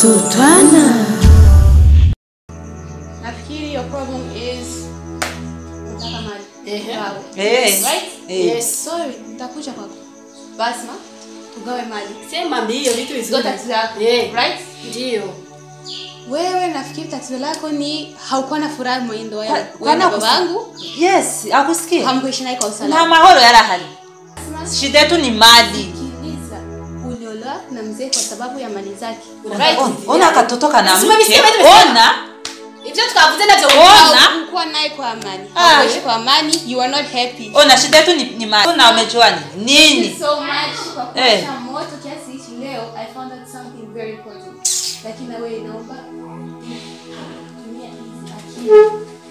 Sultana. Nafikiri your problem is unataka mali. Right? Yes. Sorry, nitakuja kwako. Basma, tugawe mali. Sema mbio vitu vizuri. Tatizo lako. Right? Ndio. Wewe nafikiri tatizo lako ni haukuwa na furaha mwa ndoa yako. Wewe na babangu? Yes, akusikia. Hamkuishi naye kwa usalama. Na mahoro yala hali. Shida yetu ni mali. Sikiliza. Uliolewa na mzee kwa sababu ya mali zake. Right? Ona katotoka na mke. Ona. Hivyo tukavuta na ona kuwa naye kwa amani. Kuishi kwa amani, you are not happy. Ona shida yetu ni mali. Na umejua nini? So much kwa kuacha moto kiasi hichi leo I found out something very important. Lakini na wewe naomba tumia akili.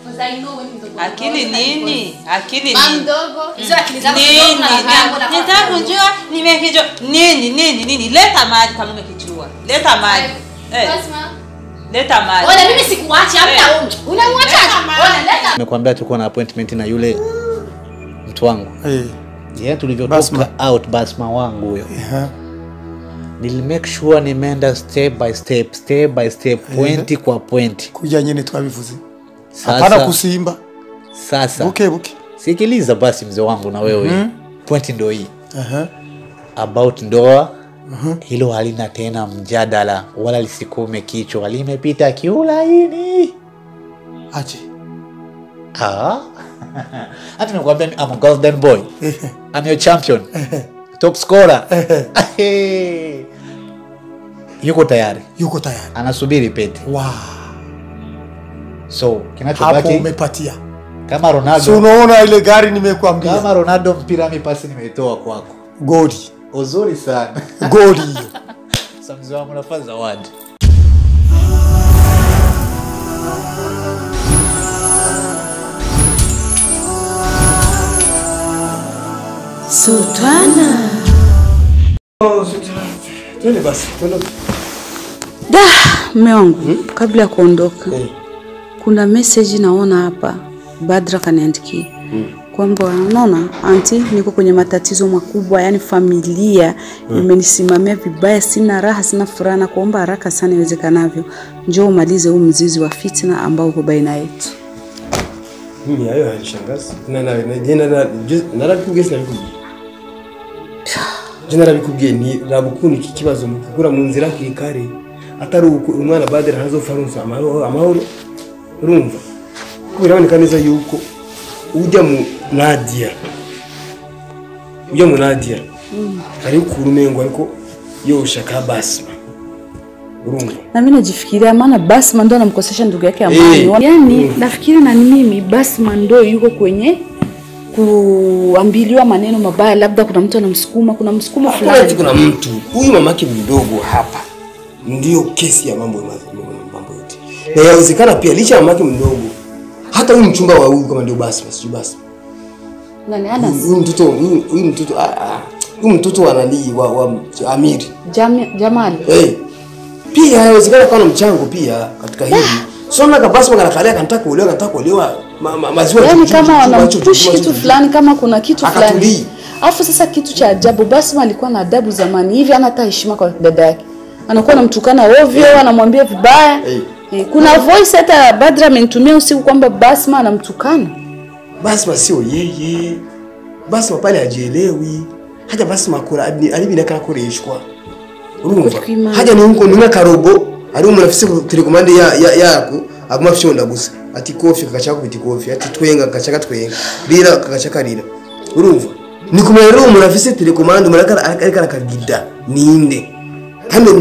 Because I know when mdogo. Akili nini? Akili nini? Mdogo. Hizo akili zako nini? Nitakujua nimekijua nini? Leta maji kama umekijua. Leta maji. Basma. Leta maji. Ona mimi sikuacha hata unamwacha. Ona leta. Nimekwambia tulikuwa na appointment na yule mtu wangu. Yeah, tulivyotoka out Basma wangu huyo. Nili make sure nimeenda step by step, point kwa point. Kuja nyene twabivuze. Hapana kusimba. Sasa. Buke. Sikiliza basi mzee wangu na wewe. Point ndio hii. About ndoa. Hilo halina tena mjadala wala lisikume kichwa, limepita kiulaini. Aje. Hata nimekwambia I'm a golden boy. I'm your champion. Top scorer. Yuko tayari. Anasubiri pete. Wow. So, kinachobaki hapo umepatia. Kama Ronaldo. So unaona ile gari nimekuambia. Kama Ronaldo mpira mipasi nimeitoa kwako. Goli. Uzuri sana. Goli hiyo. Samzi wangu nafanya zawadi. Sultana. Twende basi, twende. Mume wangu, kabla ya kuondoka. Kuna message naona hapa. Badra kaniandikia. Kwamba unaona auntie niko kwenye matatizo makubwa, yani familia imenisimamia vibaya, sina raha, sina furaha, na kuomba haraka sana iwezekanavyo njoo umalize huu mzizi wa fitna ambao uko baina yetu. Mimi hayo hanishangazi. Na kubigesi na bikubwiye. Jina rabikubwiye ni rabukuni kikibazo mukura mu nzira kikare. Atari umwana Badra hazofarunsa amahoro. Urumva. Kubiraboneka neza yuko ujya mu Nadia. Ari kurumengo ariko yoshaka Basma. Urumva. Na mimi najifikiria maana Basma ndo anamkosesha ndugu yake amani. Yani nafikiri na mimi Basma ndo yuko kwenye kuambiliwa maneno mabaya, labda kuna mtu anamsukuma, kuna msukumo fulani. Kuna mtu. Huyu mamake mdogo hapa ndio kesi ya mambo yote. Na yawezekana pia licha ya mamake mdogo hata huyu mchumba wa huyu kama ndio Basma, sio Basma. Nani Anas? Huyu mtoto analii wa Amiri. Jamal. Pia yawezekana kana mchango pia katika hili. Sona kabasa wanakalia kanataka kuolewa maziwa. Yani kama wanampush kitu fulani, kama kuna kitu fulani. Alafu sasa kitu cha ajabu, Basma alikuwa na adabu zamani hivi, ana hata heshima kwa dada yake. Anakuwa anamtukana ovyo, anamwambia vibaya. Kuna voice hata Badra amenitumia usiku kwamba Basma anamtukana. Basma sio yeye. Basma pale hajielewi. Haja Basma kula alibi nakakoreshwa. Urumva. Haja ni unko nuna karobo, ari umunafise telekomande yako aguma fyonda gusa. Ati kofi kakachaka kuti kofi, ati twenga kakachaka twenga. Rira kakachaka rira. Urumva. Ni kumero umunafise telekomande umunakara arikara kagida ninde. Kandi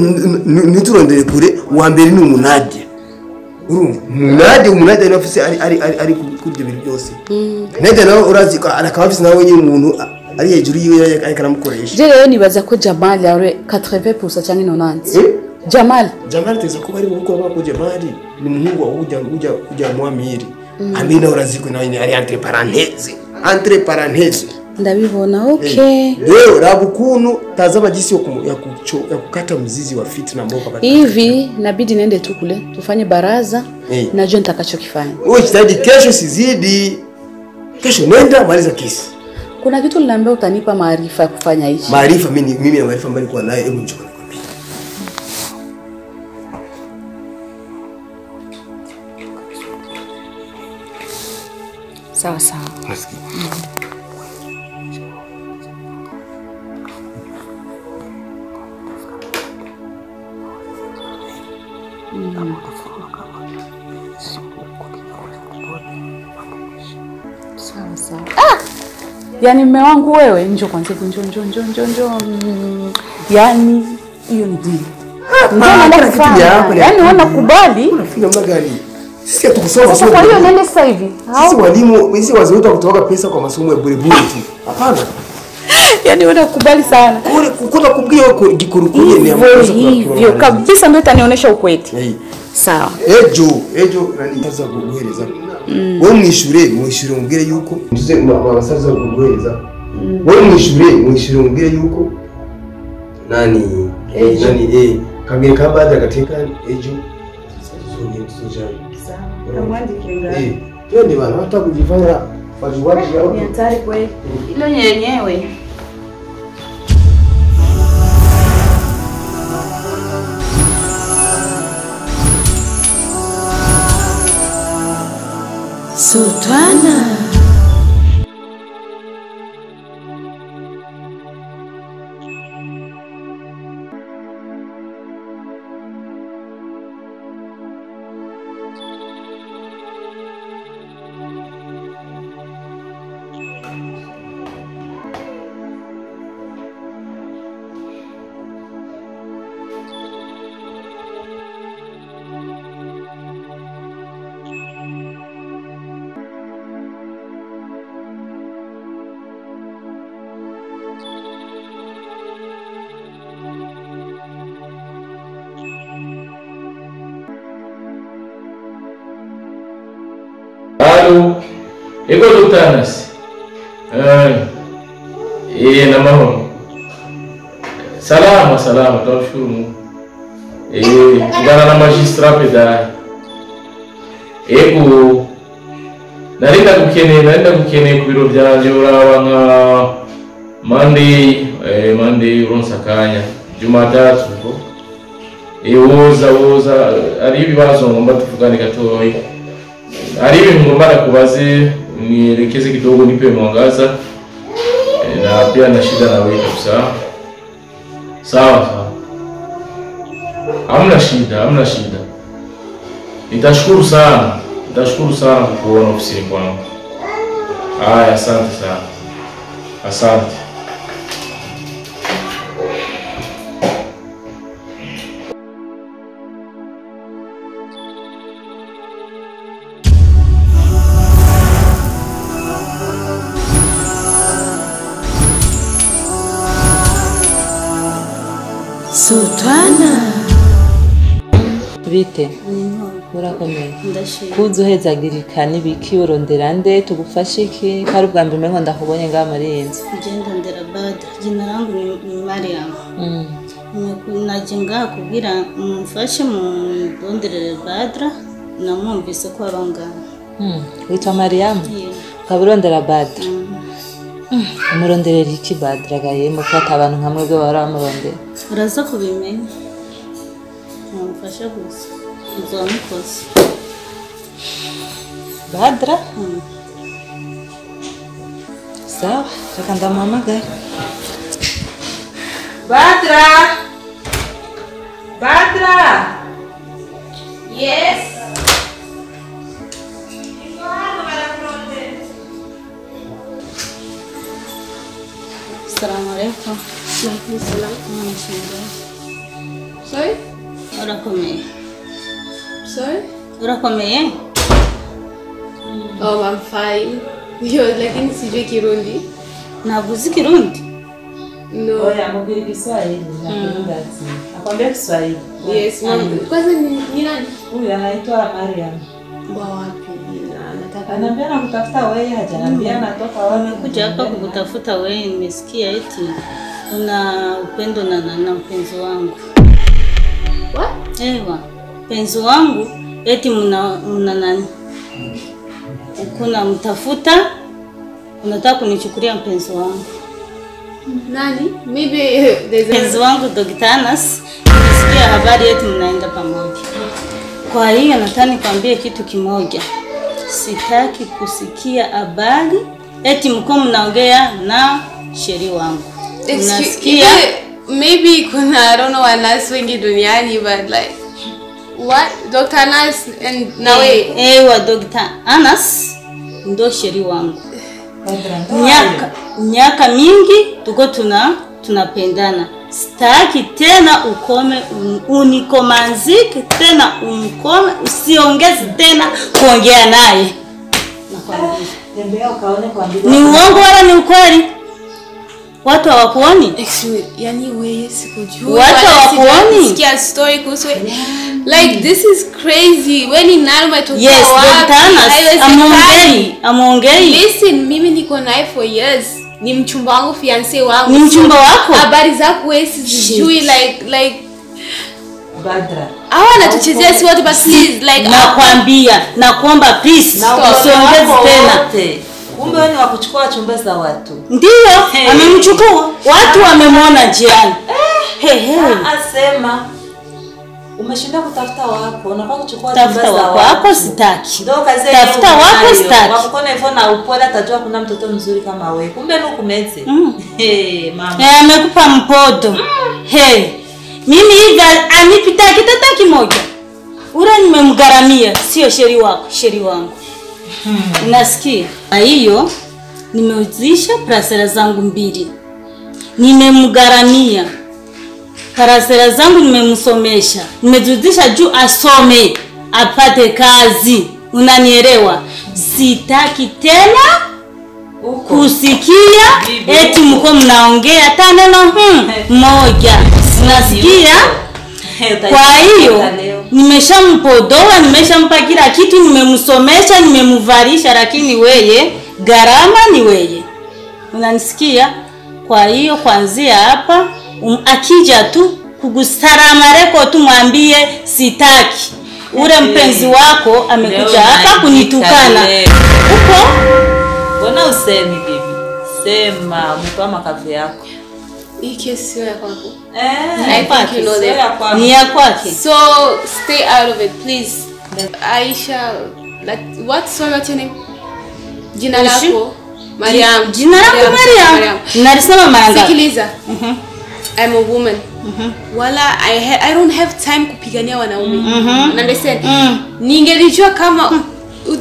niturondere kure wa mbere ni Nadia. Nadia inafise ari kurya ibintu byose. Nadia nawe urazi arakabafise nawe nyine umuntu ari hejuru yiwe ariko aramukoresha. Je rero nibaza ko Jamal yare 80% cyangwa 90. Jamal tezo ko bari mu gukora bako Jamal ni muhungu wa ujya Muamiri. Amina urazi ko nawe ari entre parenthèse. Ndabibona okay. Leo rabukunu tazama jinsi ya kukata mzizi wa fitna mboka katika. Hivi nabidi nende tu kule tufanye baraza na John takachokifanya. Wewe jitahidi kesho sizidi. Kesho nenda maliza kesi. Kuna kitu niliambia utanipa maarifa ya kufanya hichi. Maarifa mimi na maarifa mbali kwa naye hebu njoo nikwambie. Sawa sawa. Nasikia. Sawa sawa. Yaani mume wangu wewe, njoo kwanza, njoo. Yaani hiyo ni dini. Yaani wanakubali. Unafinya mna gani? Sisi hatukusoma sasa. Kwa hiyo nende sasa hivi. Sisi walimu, sisi wazee wetu kutoka pesa kwa masomo ya bure tu. Hapana. Yaani wanakubali sana. Kuna kubia huko gikurukuje ni ambazo hivyo kabisa ndio itanionyesha ukweli. Sawa. Ejo nani kaza kuguhereza. Wewe mwishure umbwire yuko ndize abasaza kuguhereza. Wewe mwishure umbwire yuko nani kagere kabada gateka ejo twende bana hata kujifanya wajiwaji yao ni hatari kweli. Hilo yenyewe Sultana. Halo, iko Dr. Anas. Na mama. Salama, tunashukuru Mungu. Ngana na magistrat peda. Eko narinda kukene ku biro byanje urabanga Monday uronsakanya Jumatatu ko. Woza ari ibibazo ngomba tuvugane gatoyi. Ari ibintu ngomba kubaze nielekeze kidogo nipe mwangaza na pia na shida na wewe kabisa. Sawa. Hamna shida. Nitashukuru sana kukuona ofisini kwangu. Haya, asante sana. Asante. Sultana. Bite? Urakomeye. Kuzuhezagirika nibiki urondera nde tugufashe iki kari ubwa mbere mengo ndakubonye nga muri inzu. Ngenda ndera bad. Jina langu ni Mariam. Najenga kugira mfashe mu ndonderere Badra na mwumvise ko abangana. Witwa Mariam? Kaburondera Badra. Umuronderera iki Badra gaye mufata abantu nkamwe bwo baramurondera. Uraza kubimenya. Mfashe gusa. Uzomukoze. Badra? Sawa, reka ndamuhamagara. Badra! Yes. Assalamu alaikum. Sorry? Urakomeye? Oh, I'm fine. Lakini sijui Kirundi. Nabuzi Kirundi? No. Oya, mbili Kiswahili na Kirundi. Akwambia Kiswahili. Yes, mama. Kwanza ni nani? Huyu anaitwa Mariam. Wapi? Nataka anambia na kutafuta wewe, hajanambia natoka wapi. Nimekuja hapa kukutafuta wewe, nimesikia eti una upendo na mpenzi wangu. What? Ewa, mpenzi wangu eti mna nani? Kuna mtafuta, unataka kunichukulia mpenzi wangu. Nani? Maybe there's mpenzi wangu Dr. Anas. Nimesikia habari eti mnaenda pamoja. Kwa hiyo nataka nikwambie kitu kimoja. sitaki kusikia habari eti mko mnaongea na sheri wangu. Unasikia? Maybe kuna I don't know Anas wengi duniani but like what Dr. Anas and nawe wa Dr. Anas ndo sheri wangu. Miaka mingi tuko tunapendana. Sitaki tena ukome unikomanzike tena umkome usiongeze tena kuongea naye. Tembea ukaone kwa bibi. Ni uongo wala ni ukweli? Watu hawakuoni? Yani wewe sikujua. Watu hawakuoni? Sikia story kuhusu like this is crazy. When in Nalma to yes, Amongei. Listen, mimi niko naye for years. Ni mchumba wangu, fiancé wangu. Ni mchumba wako? Habari zako wewe sijui like Badra. Hawana tuchezea si watu basi like nakwambia nakuomba please usiongeze tena. Kumbe wewe ni wakuchukua chumba za watu. Ndio, amemchukua. Watu wamemwona njiani. Asema umeshinda kutafuta wako, unafaa kuchukua chumba za wako sitaki. Ndio kazi yako. Tafuta wako sitaki. Wakukona hivyo na upole atajua kuna mtoto mzuri kama wewe. Kumbe nuko kumeze. Mama. Amekupa mpodo. Mimi hivi anipita kitata kimoja. Ura nimemgaramia, sio sheri wako, sheri wangu. Unasikia? Kwa hiyo nimeuzisha parasera zangu 2. Nimemgaramia. Parasera zangu nimemsomesha. Nimezudisha juu asome, apate kazi. Unanielewa? Sitaki tena kusikia eti mko mnaongea neno moja. Unasikia? Kwa hiyo nimeshampodoa, nimeshampa kila kitu, nimemsomesha, nimemvalisha, lakini wewe gharama ni wewe. Unanisikia? Kwa hiyo kuanzia hapa akija tu kugustarama reko tu mwambie sitaki. Ule mpenzi wako amekuja hapa kunitukana. Uko? Mbona usemi bibi? Sema, umetoa makavu yako. Hii kesi sio ya kwako. I think you know that. Ni ya kwake. So stay out of it please. Aisha, what sorry what's your name? Jina lako? Mariam. Jina lako Mariam. Narisema Maranga. Sikiliza. I'm a woman. Wala I don't have time kupigania wanaume. Understand? Ningelijua kama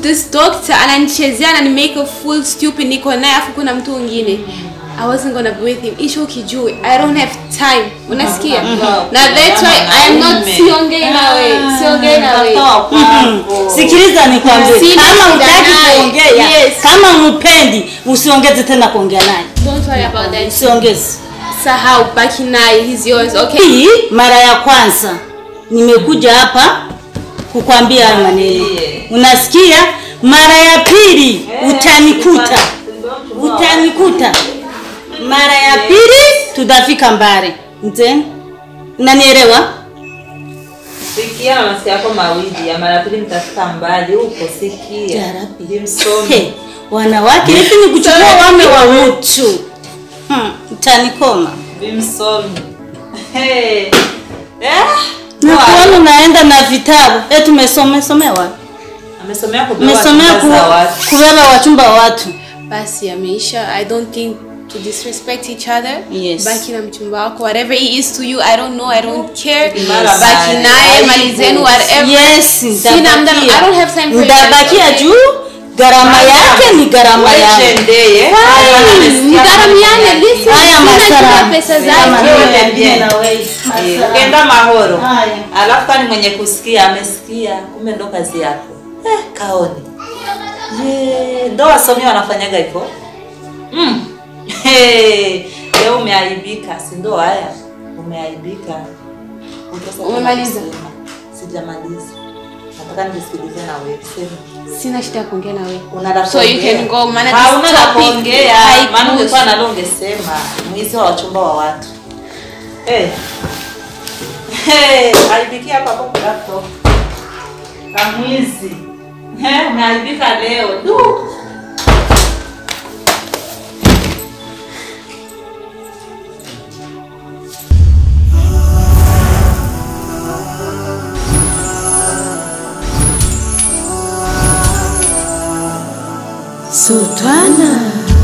this doctor ananichezea na make a fool stupid niko naye afu kuna mtu mwingine. I wasn't gonna be with him. Isho kijui. I don't have time. Unasikia? Now that's why I am not siongei nawe. Siongei nawe. Sikiliza nikwambie. Kama hutaki kuongea, kama mpendi, usiongeze tena kuongea naye. Don't worry about that. Usiongeze. Sahau, baki naye. He's yours. Okay. Hii mara ya kwanza nimekuja hapa kukwambia maneno. Unasikia? Mara ya pili utanikuta. Utanikuta. Mara ya pili tutafika mbali. Nzeni? Unanielewa? Sikia masikio yako mawili, ya mara pili mtafika mbali huko sikia. Dimsomi. Wanawake hivi ni kuchukua wame wa mtu. Utanikoma. Dimsomi. Na kwa unaenda na vitabu. Tumesomewa. Amesomea kubeba wachumba wa watu. Basi ameisha. I don't think to disrespect each other. Yes. Baki na mchumba wako, whatever he is to you, I don't know, I don't care. Baki naye, malizenu, whatever. Yes, sina mda, I don't have time for it. Ndabakia juu, gharama yake ni gharama yake. Mgaramiane, listen, sina pesa zake. Kenda mahoro. Alafu kani mwenye kusikia, amesikia, kumbe ndo kazi yako. Kaoni. Ndo wasomi wanafanyaga hivyo. Leo umeaibika, si ndo haya? Umeaibika. Umemaliza? Sijamaliza. Nataka nisikilize na wewe. Sina shida kuongea na wewe. So you can go manage this topic. Kuongea. Maana ulikuwa nalongesema mwizi wa wachumba wa watu. Aibikia hapa kwa laptop. Kamwizi. Umeaibika leo. Sultana.